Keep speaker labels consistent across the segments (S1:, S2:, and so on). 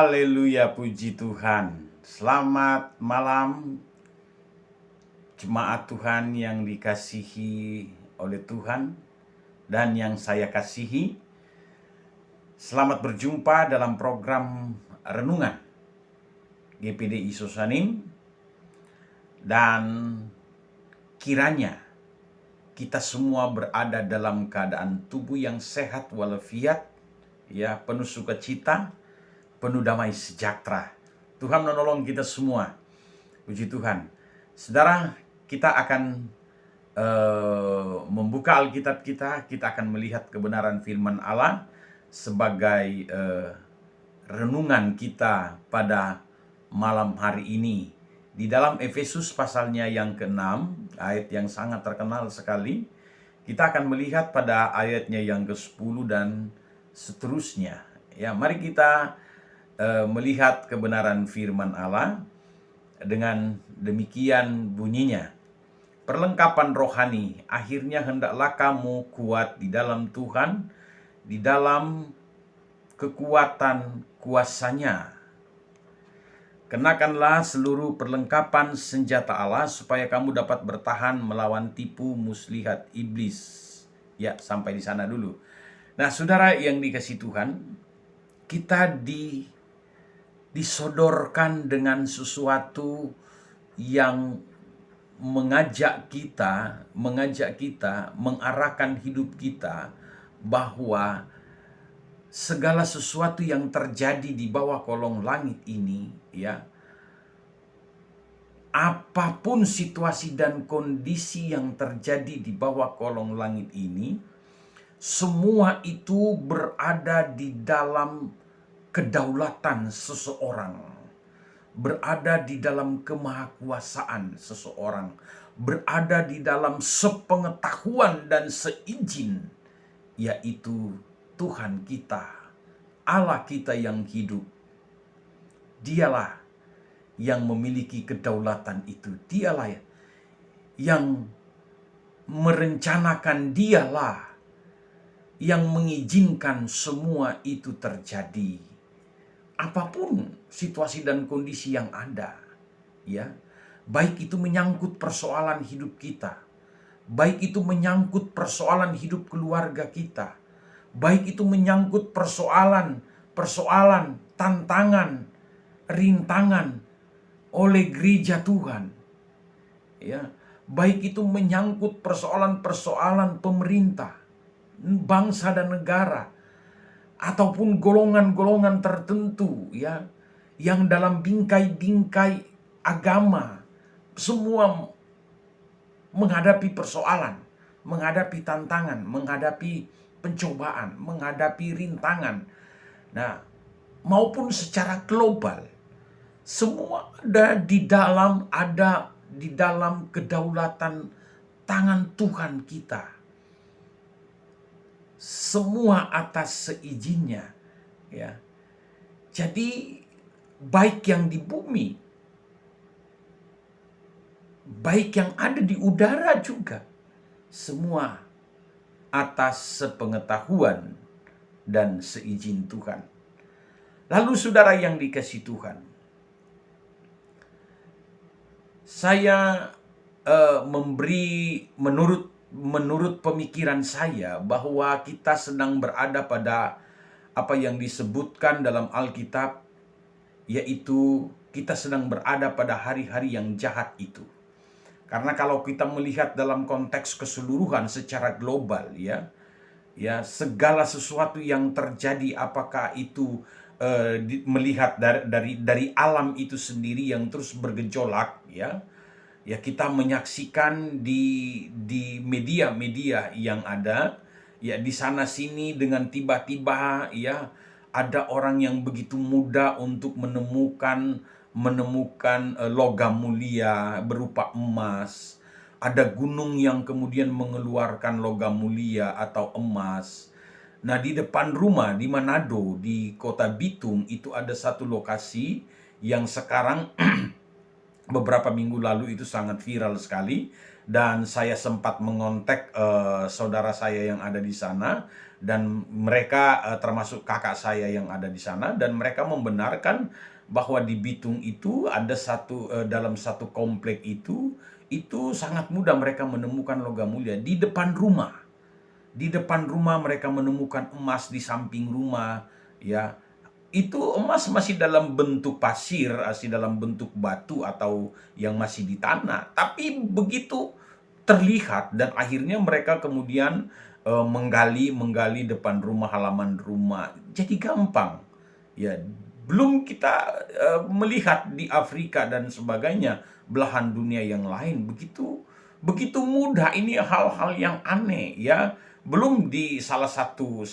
S1: Haleluya, puji Tuhan. Selamat malam jemaat Tuhan yang dikasihi oleh Tuhan dan yang saya kasihi. Selamat berjumpa dalam program Renungan GPDI Sosanim. Dan kiranya kita semua berada dalam keadaan tubuh yang sehat walafiat, ya, penuh sukacita, penuh damai sejahtera. Tuhan menolong kita semua. Puji Tuhan. Saudara, kita akan membuka Alkitab kita. Kita akan melihat kebenaran firman Allah sebagai renungan kita pada malam hari ini. Di dalam Efesus pasalnya yang ke-6, ayat yang sangat terkenal sekali. Kita akan melihat pada ayatnya yang ke-10 dan seterusnya. Ya, mari kita melihat kebenaran firman Allah. Dengan demikian bunyinya, perlengkapan rohani, akhirnya hendaklah kamu kuat di dalam Tuhan, di dalam kekuatan kuasanya. Kenakanlah seluruh perlengkapan senjata Allah supaya kamu dapat bertahan melawan tipu muslihat iblis. Ya, sampai di sana dulu. Nah, saudara yang dikasihi Tuhan, kita disodorkan dengan sesuatu yang mengajak kita, mengarahkan hidup kita bahwa segala sesuatu yang terjadi di bawah kolong langit ini, ya, apapun situasi dan kondisi yang terjadi di bawah kolong langit ini, semua itu berada di dalam kedaulatan seseorang, berada di dalam kemahakuasaan seseorang, berada di dalam sepengetahuan dan seizin, yaitu Tuhan kita, Allah kita yang hidup. Dialah yang memiliki kedaulatan itu. Dialah yang merencanakan, dialah yang mengizinkan semua itu terjadi. Apapun situasi dan kondisi yang ada, ya, baik itu menyangkut persoalan hidup kita, baik itu menyangkut persoalan hidup keluarga kita, baik itu menyangkut persoalan tantangan, rintangan oleh gereja Tuhan, ya, baik itu menyangkut persoalan pemerintah, bangsa dan negara, ataupun golongan-golongan tertentu, ya, yang dalam bingkai-bingkai agama, semua menghadapi persoalan, menghadapi tantangan, menghadapi pencobaan, menghadapi rintangan. Nah, maupun secara global, semua ada di dalam kedaulatan tangan Tuhan kita. Semua atas seizinnya, ya. Jadi baik yang di bumi, baik yang ada di udara juga, semua atas sepengetahuan dan seizin Tuhan. Lalu saudara yang dikasihi Tuhan, saya memberi menurut pemikiran saya bahwa kita sedang berada pada apa yang disebutkan dalam Alkitab, yaitu kita sedang berada pada hari-hari yang jahat itu. Karena kalau kita melihat dalam konteks keseluruhan secara global, ya segala sesuatu yang terjadi, apakah itu melihat dari alam itu sendiri yang terus bergejolak, ya kita menyaksikan di media-media yang ada, ya, di sana sini dengan tiba-tiba, ya, ada orang yang begitu mudah untuk menemukan logam mulia berupa emas. Ada gunung yang kemudian mengeluarkan logam mulia atau emas. Nah, di depan rumah di Manado, di kota Bitung, itu ada satu lokasi yang sekarang beberapa minggu lalu itu sangat viral sekali, dan saya sempat mengontak saudara saya yang ada di sana, dan mereka termasuk kakak saya yang ada di sana, dan mereka membenarkan bahwa di Bitung itu ada dalam satu komplek itu sangat mudah mereka menemukan logam mulia di depan rumah. Di depan rumah mereka menemukan emas, di samping rumah, ya. Itu emas masih dalam bentuk pasir, masih dalam bentuk batu atau yang masih di tanah. Tapi begitu terlihat, dan akhirnya mereka kemudian menggali depan rumah, halaman rumah. Jadi gampang. Ya, belum kita melihat di Afrika dan sebagainya, belahan dunia yang lain begitu begitu mudah. Ini hal-hal yang aneh, ya. Belum di salah satu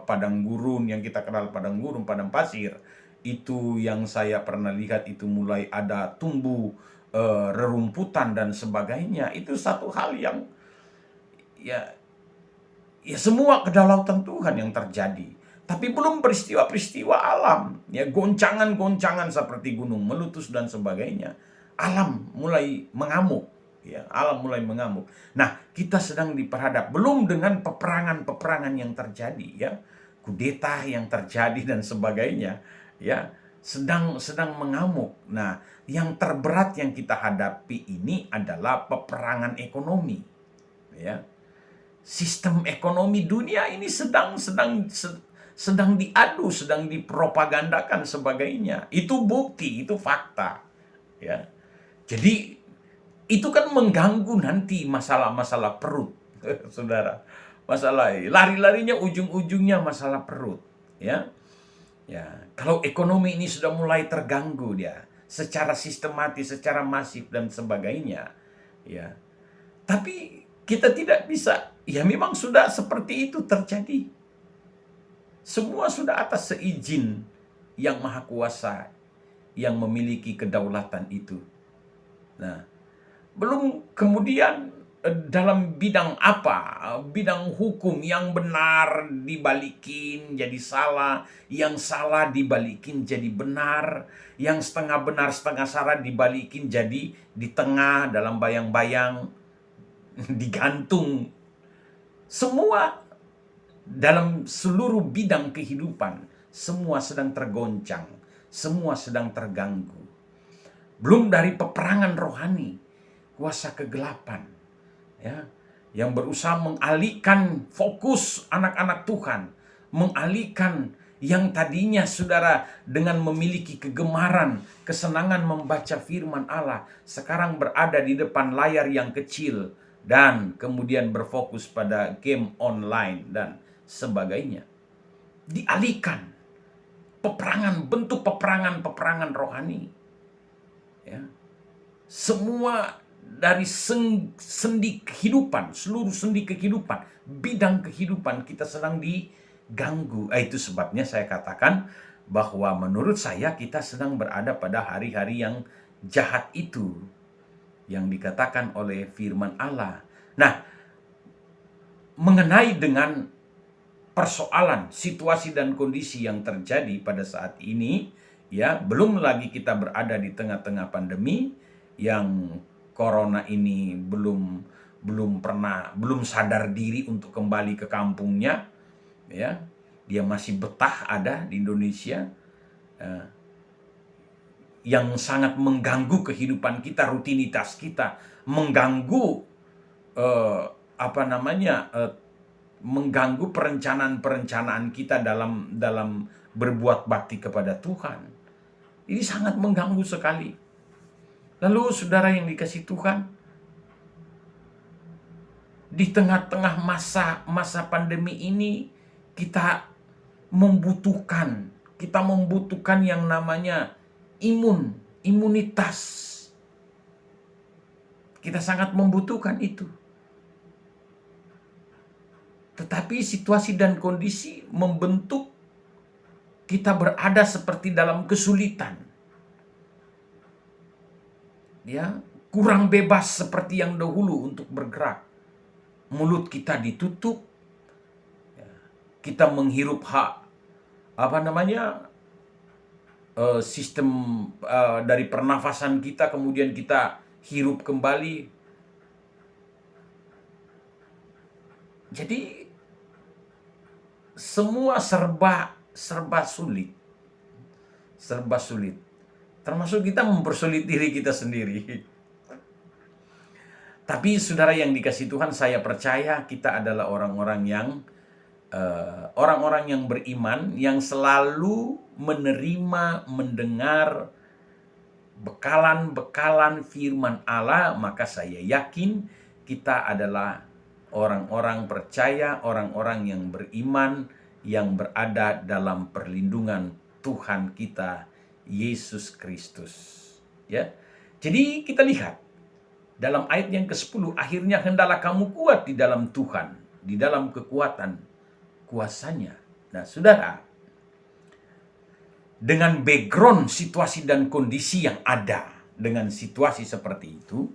S1: padang gurun yang kita kenal, padang gurun, padang pasir. Itu yang saya pernah lihat, itu mulai ada tumbuh rerumputan dan sebagainya. Itu satu hal yang, ya, semua kedaulatan Tuhan yang terjadi. Tapi belum peristiwa-peristiwa alam, ya, goncangan-goncangan seperti gunung meletus dan sebagainya. Alam mulai mengamuk, ya, alam mulai mengamuk. Nah, kita sedang diperhadap, belum dengan peperangan-peperangan yang terjadi, ya, kudeta yang terjadi dan sebagainya, ya, sedang mengamuk. Nah, yang terberat yang kita hadapi ini adalah peperangan ekonomi, ya. Sistem ekonomi dunia ini sedang diadu, sedang dipropagandakan sebagainya. Itu bukti, itu fakta, ya. Jadi itu kan mengganggu nanti masalah-masalah perut, saudara. Masalah lari-larinya ujung-ujungnya masalah perut, ya. Ya, kalau ekonomi ini sudah mulai terganggu dia secara sistematis, secara masif dan sebagainya, ya. Tapi kita tidak bisa, ya, memang sudah seperti itu terjadi. Semua sudah atas seizin yang maha kuasa, yang memiliki kedaulatan itu. Nah, belum kemudian dalam bidang apa, bidang hukum, yang benar dibalikin jadi salah, yang salah dibalikin jadi benar, yang setengah benar setengah salah dibalikin jadi di tengah dalam bayang-bayang, digantung. Semua dalam seluruh bidang kehidupan, semua sedang tergoncang, semua sedang terganggu. Belum dari peperangan rohani, kuasa kegelapan, ya, yang berusaha mengalihkan fokus anak-anak Tuhan, mengalihkan yang tadinya saudara dengan memiliki kegemaran, kesenangan membaca firman Allah, sekarang berada di depan layar yang kecil dan kemudian berfokus pada game online dan sebagainya. Dialihkan peperangan, bentuk peperangan rohani, ya. Semua dari sendi kehidupan, seluruh sendi kehidupan, bidang kehidupan kita sedang diganggu. Itu sebabnya saya katakan bahwa menurut saya kita sedang berada pada hari-hari yang jahat itu, yang dikatakan oleh firman Allah. Nah, mengenai dengan persoalan, situasi dan kondisi yang terjadi pada saat ini, ya, belum lagi kita berada di tengah-tengah pandemi yang corona ini belum sadar diri untuk kembali ke kampungnya, ya. Dia masih betah ada di Indonesia, yang sangat mengganggu kehidupan kita, rutinitas kita, mengganggu mengganggu perencanaan kita dalam berbuat bakti kepada Tuhan. Ini sangat mengganggu sekali. Lalu saudara yang dikasihi Tuhan, di tengah-tengah masa pandemi ini kita membutuhkan yang namanya imunitas. Kita sangat membutuhkan itu. Tetapi situasi dan kondisi membentuk kita berada seperti dalam kesulitan, ya, kurang bebas seperti yang dahulu untuk bergerak. Mulut kita ditutup, ya, kita menghirup sistem dari pernafasan kita, kemudian kita hirup kembali. Jadi semua serba sulit, termasuk kita mempersulit diri kita sendiri. Tapi saudara yang dikasihi Tuhan, saya percaya kita adalah orang-orang yang beriman, yang selalu menerima, mendengar bekalan-bekalan firman Allah. Maka saya yakin kita adalah orang-orang percaya, orang-orang yang beriman, yang berada dalam perlindungan Tuhan kita, Yesus Kristus. Ya, jadi kita lihat dalam ayat yang ke-10, akhirnya hendaklah kamu kuat di dalam Tuhan, di dalam kekuatan kuasanya. Nah, saudara, dengan background situasi dan kondisi yang ada, dengan situasi seperti itu,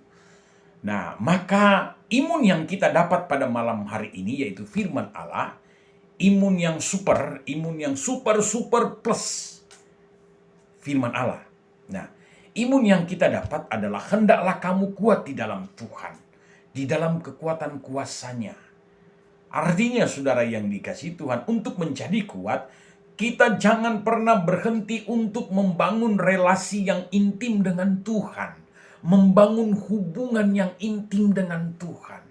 S1: nah, maka imun yang kita dapat pada malam hari ini, yaitu firman Allah, imun yang super plus firman Allah. Nah, imun yang kita dapat adalah hendaklah kamu kuat di dalam Tuhan, di dalam kekuatan kuasanya. Artinya saudara yang dikasihi Tuhan, untuk menjadi kuat, kita jangan pernah berhenti untuk membangun relasi yang intim dengan Tuhan, membangun hubungan yang intim dengan Tuhan.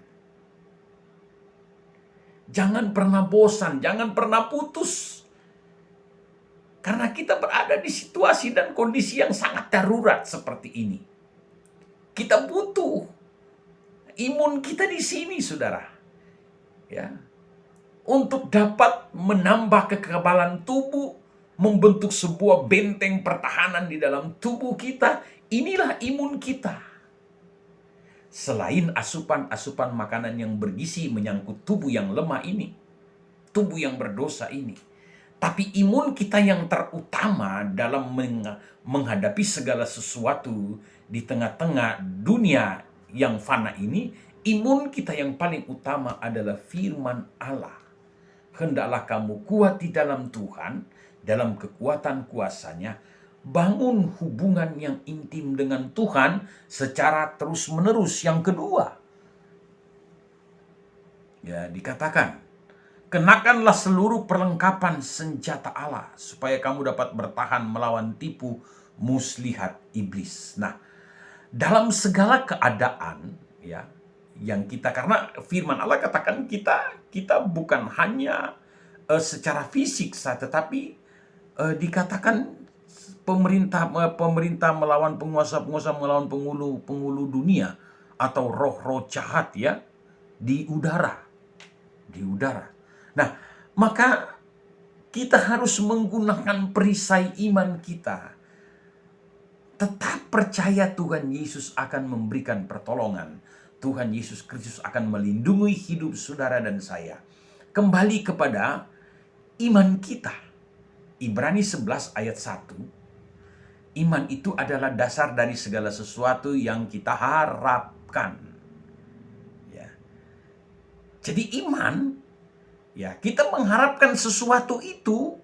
S1: Jangan pernah bosan, jangan pernah putus. Karena kita berada di situasi dan kondisi yang sangat darurat seperti ini. Kita butuh imun kita di sini, saudara. Ya. Untuk dapat menambah kekebalan tubuh, membentuk sebuah benteng pertahanan di dalam tubuh kita. Inilah imun kita. Selain asupan-asupan makanan yang bergizi menyangkut tubuh yang lemah ini, tubuh yang berdosa ini. Tapi imun kita yang terutama dalam menghadapi segala sesuatu di tengah-tengah dunia yang fana ini, imun kita yang paling utama adalah firman Allah. Hendaklah kamu kuat di dalam Tuhan, dalam kekuatan kuasanya, bangun hubungan yang intim dengan Tuhan secara terus-menerus. Yang kedua, ya dikatakan, kenakanlah seluruh perlengkapan senjata Allah supaya kamu dapat bertahan melawan tipu muslihat iblis. Nah, dalam segala keadaan ya yang kita, karena firman Allah katakan kita bukan hanya secara fisik saja, tetapi dikatakan pemerintah melawan penguasa-penguasa, melawan penghulu dunia atau roh-roh jahat ya di udara. Nah, maka kita harus menggunakan perisai iman kita. Tetap percaya Tuhan Yesus akan memberikan pertolongan. Tuhan Yesus Kristus akan melindungi hidup saudara dan saya. Kembali kepada iman kita. Ibrani 11 ayat 1. Iman itu adalah dasar dari segala sesuatu yang kita harapkan. Ya. Jadi iman, ya, kita mengharapkan sesuatu itu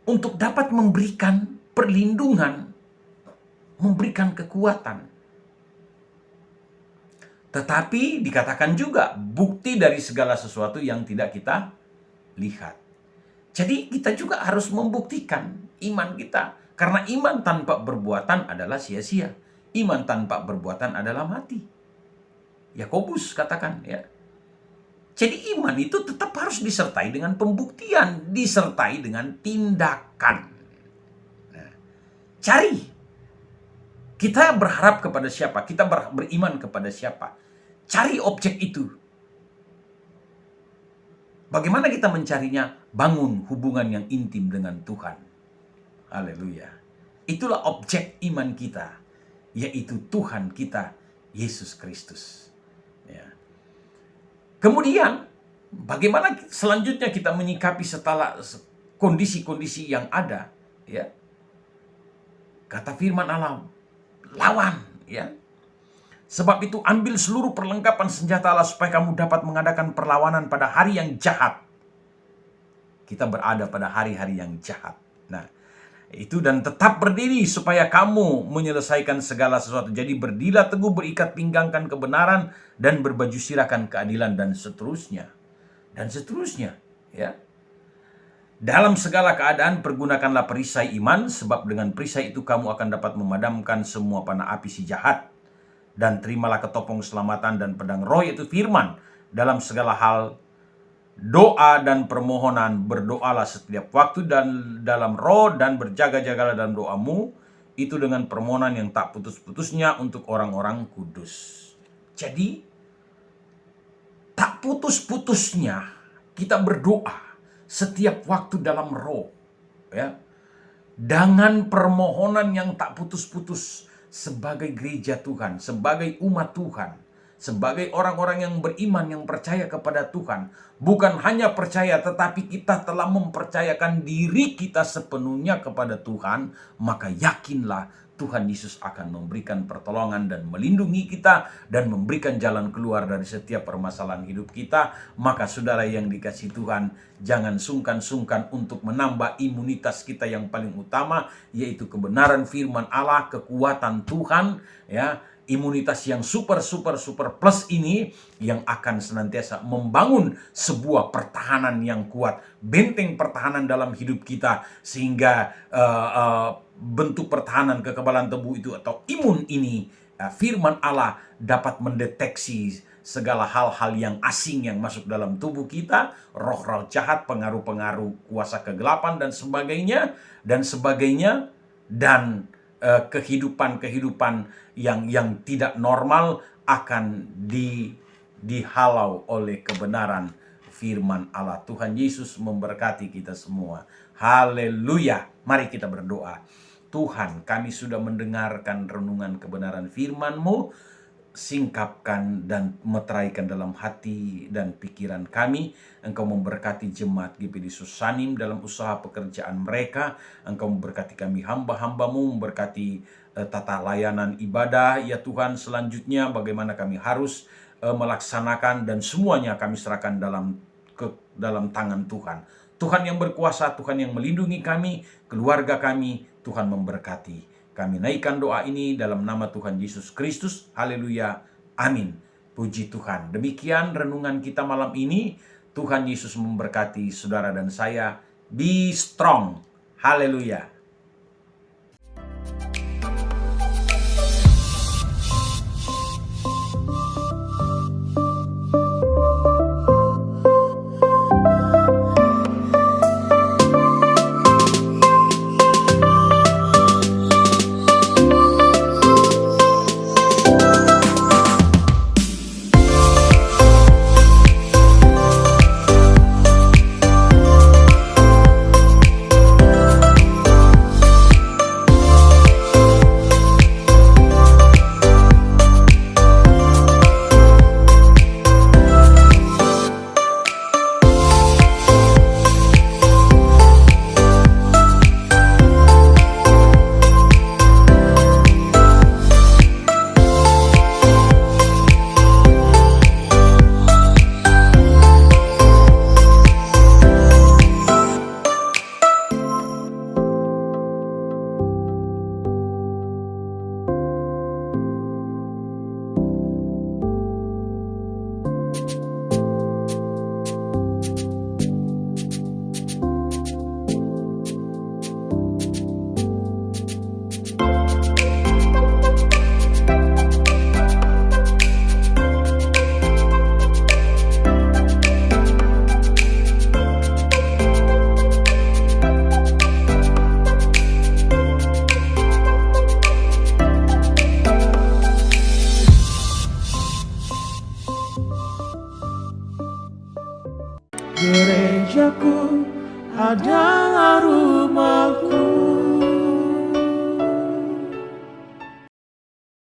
S1: untuk dapat memberikan perlindungan, memberikan kekuatan. Tetapi dikatakan juga bukti dari segala sesuatu yang tidak kita lihat. Jadi kita juga harus membuktikan iman kita. Karena iman tanpa perbuatan adalah sia-sia. Iman tanpa perbuatan adalah mati. Yakobus katakan ya. Jadi iman itu tetap harus disertai dengan pembuktian, disertai dengan tindakan. Nah, cari. Kita berharap kepada siapa? Kita beriman kepada siapa? Cari objek itu. Bagaimana kita mencarinya? Bangun hubungan yang intim dengan Tuhan. Haleluya. Itulah objek iman kita, yaitu Tuhan kita, Yesus Kristus. Ya. Kemudian, bagaimana selanjutnya kita menyikapi setelah kondisi-kondisi yang ada? Ya, kata firman Allah, lawan. Ya, sebab itu ambil seluruh perlengkapan senjata Allah supaya kamu dapat mengadakan perlawanan pada hari yang jahat. Kita berada pada hari-hari yang jahat. Nah, Itu dan tetap berdiri supaya kamu menyelesaikan segala sesuatu. Jadi berdirilah teguh, berikat pinggangkan kebenaran dan berbaju sirahkan keadilan dan seterusnya. Dan seterusnya, ya. Dalam segala keadaan pergunakanlah perisai iman, sebab dengan perisai itu kamu akan dapat memadamkan semua panah api si jahat. Dan terimalah ketopong keselamatan dan pedang roh, yaitu firman. Dalam segala hal doa dan permohonan berdoalah setiap waktu dan dalam roh, dan berjaga-jagalah dalam doamu itu dengan permohonan yang tak putus-putusnya untuk orang-orang kudus. Jadi tak putus-putusnya kita berdoa setiap waktu dalam roh, ya, dengan permohonan yang tak putus-putus sebagai gereja Tuhan, sebagai umat Tuhan, sebagai orang-orang yang beriman, yang percaya kepada Tuhan. Bukan hanya percaya, tetapi kita telah mempercayakan diri kita sepenuhnya kepada Tuhan. Maka yakinlah Tuhan Yesus akan memberikan pertolongan dan melindungi kita dan memberikan jalan keluar dari setiap permasalahan hidup kita. Maka saudara yang dikasihi Tuhan, jangan sungkan-sungkan untuk menambah imunitas kita yang paling utama, yaitu kebenaran firman Allah, kekuatan Tuhan, ya. Imunitas yang super plus ini yang akan senantiasa membangun sebuah pertahanan yang kuat, benteng pertahanan dalam hidup kita, sehingga bentuk pertahanan kekebalan tubuh itu atau imun ini, firman Allah dapat mendeteksi segala hal-hal yang asing yang masuk dalam tubuh kita, roh-roh jahat, pengaruh-pengaruh kuasa kegelapan dan sebagainya, dan kehidupan yang tidak normal akan dihalau oleh kebenaran firman Allah. Tuhan Yesus memberkati kita semua. Haleluya. Mari kita berdoa. Tuhan, kami sudah mendengarkan renungan kebenaran firman-Mu. Singkapkan dan meteraikan dalam hati dan pikiran kami. Engkau memberkati jemaat GPD Susanim dalam usaha pekerjaan mereka. Engkau memberkati kami hamba-hamba-Mu, memberkati tata layanan ibadah, ya Tuhan. Selanjutnya bagaimana kami harus melaksanakan, dan semuanya kami serahkan dalam tangan Tuhan. Tuhan yang berkuasa, Tuhan yang melindungi kami, keluarga kami, Tuhan memberkati. Kami naikkan doa ini dalam nama Tuhan Yesus Kristus. Haleluya. Amin. Puji Tuhan. Demikian renungan kita malam ini. Tuhan Yesus memberkati saudara dan saya. Be strong. Haleluya.
S2: Gerejaku adalah rumahku.